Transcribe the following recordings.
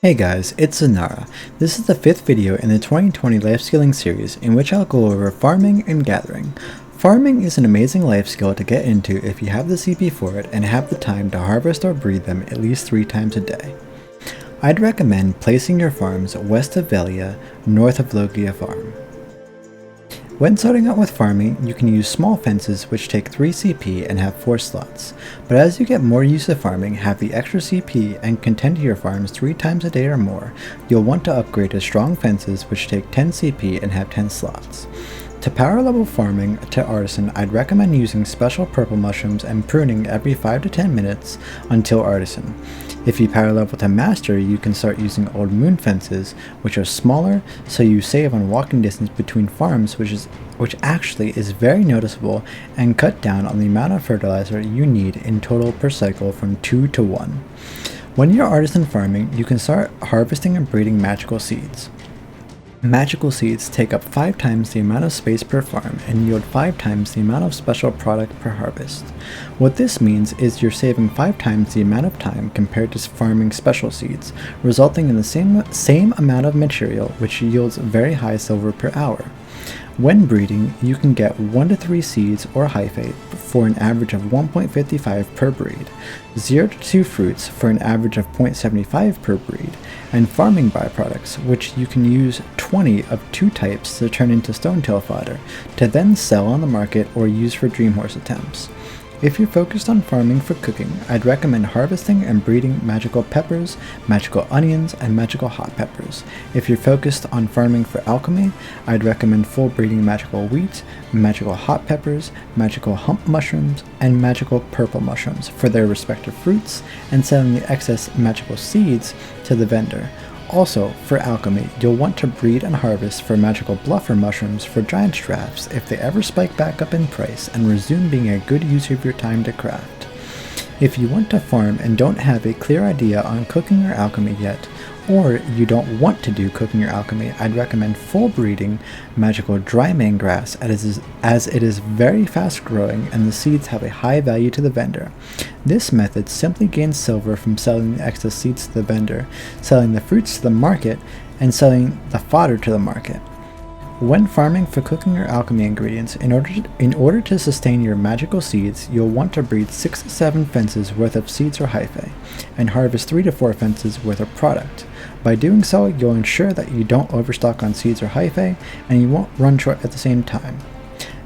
Hey guys, it's Zanara. This is the 5th video in the 2020 Lifeskilling series in which I'll go over farming and gathering. Farming is an amazing life skill to get into if you have the CP for it and have the time to harvest or breed them at least 3 times a day. I'd recommend placing your farms west of Velia, north of Logia Farm. When starting out with farming, you can use small fences which take 3 CP and have 4 slots, but as you get more used to farming, have the extra CP, and can tend to your farms 3 times a day or more, you'll want to upgrade to strong fences which take 10 CP and have 10 slots. To power level farming to artisan, I'd recommend using special purple mushrooms and pruning every 5 to 10 minutes until artisan. If you power level to master, you can start using old moon fences, which are smaller, so you save on walking distance between farms, which actually is very noticeable, and cut down on the amount of fertilizer you need in total per cycle from 2 to 1. When you're artisan farming, you can start harvesting and breeding magical seeds. Magical seeds take up 5 times the amount of space per farm and yield 5 times the amount of special product per harvest. What this means is you're saving 5 times the amount of time compared to farming special seeds, resulting in the same amount of material, which yields very high silver per hour. When breeding, you can get 1 to 3 seeds or hyphae for an average of 1.55 per breed, 0 to 2 fruits for an average of 0.75 per breed, and farming byproducts, which you can use 20 of 2 types to turn into stonetail fodder, to then sell on the market or use for dream horse attempts. If you're focused on farming for cooking, I'd recommend harvesting and breeding magical peppers, magical onions, and magical hot peppers. If you're focused on farming for alchemy, I'd recommend full breeding magical wheat, magical hot peppers, magical hump mushrooms, and magical purple mushrooms for their respective fruits, and selling the excess magical seeds to the vendor. Also, for alchemy, you'll want to breed and harvest for magical bluffer mushrooms for giant drafts if they ever spike back up in price and resume being a good use of your time to craft. If you want to farm and don't have a clear idea on cooking or alchemy yet, or you don't want to do cooking or alchemy, I'd recommend full breeding magical dry man grass as it is very fast growing and the seeds have a high value to the vendor. This method simply gains silver from selling the excess seeds to the vendor, selling the fruits to the market, and selling the fodder to the market. When farming for cooking or alchemy ingredients, in order to sustain your magical seeds, you'll want to breed 6 to 7 fences worth of seeds or hyphae, and harvest 3 to 4 fences worth of product. By doing so, you'll ensure that you don't overstock on seeds or hyphae, and you won't run short at the same time.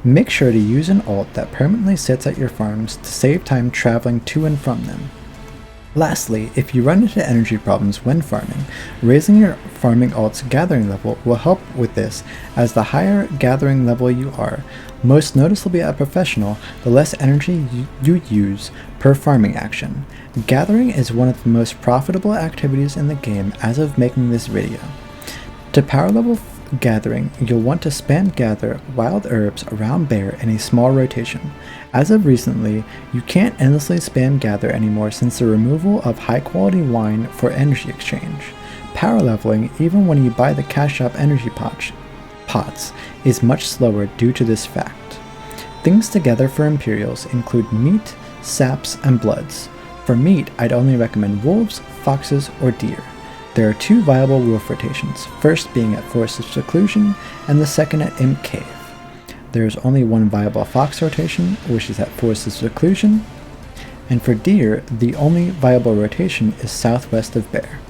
Make sure to use an alt that permanently sits at your farms to save time traveling to and from them. Lastly, if you run into energy problems when farming, raising your farming alt's gathering level will help with this, as the higher gathering level you are, most noticeably at professional, the less energy you use per farming action. Gathering is one of the most profitable activities in the game as of making this video. To power level gathering, you'll want to spam gather wild herbs around bear in a small rotation. As of recently, you can't endlessly spam gather anymore since the removal of high quality wine for energy exchange. Power leveling, even when you buy the cash shop energy pots, is much slower due to this fact. Things to gather for Imperials include meat, saps, and bloods. For meat, I'd only recommend wolves, foxes, or deer. There are 2 viable wolf rotations, first being at Forest of Seclusion, and the second at Imp Cave. There is only 1 viable fox rotation, which is at Forest of Seclusion, and for deer, the only viable rotation is southwest of Bear.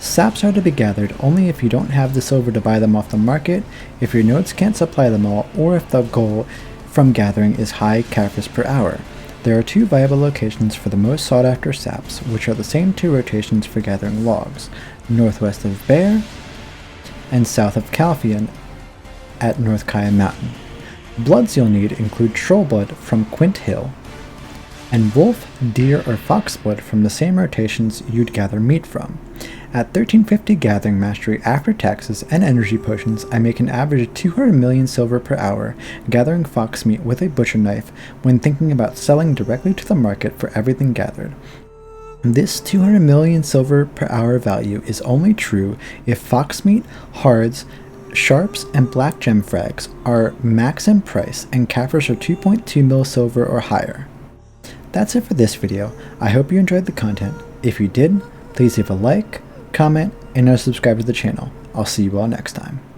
Saps are to be gathered only if you don't have the silver to buy them off the market, if your nodes can't supply them all, or if the goal from gathering is high Caphras per hour. There are 2 viable locations for the most sought after saps, which are the same 2 rotations for gathering logs, northwest of Bear and south of Calphian at North Kaya Mountain. Bloods you'll need include troll blood from Quint Hill, and wolf, deer, or fox blood from the same rotations you'd gather meat from. At 1350 gathering mastery after taxes and energy potions, I make an average of 200 million silver per hour gathering fox meat with a butcher knife when thinking about selling directly to the market for everything gathered. This 200 million silver per hour value is only true if fox meat, hards, sharps, and black gem frags are max in price and Caphras are 2.2 mil silver or higher. That's it for this video. I hope you enjoyed the content. If you did, please leave a like, comment, and subscribe to the channel. I'll see you all next time.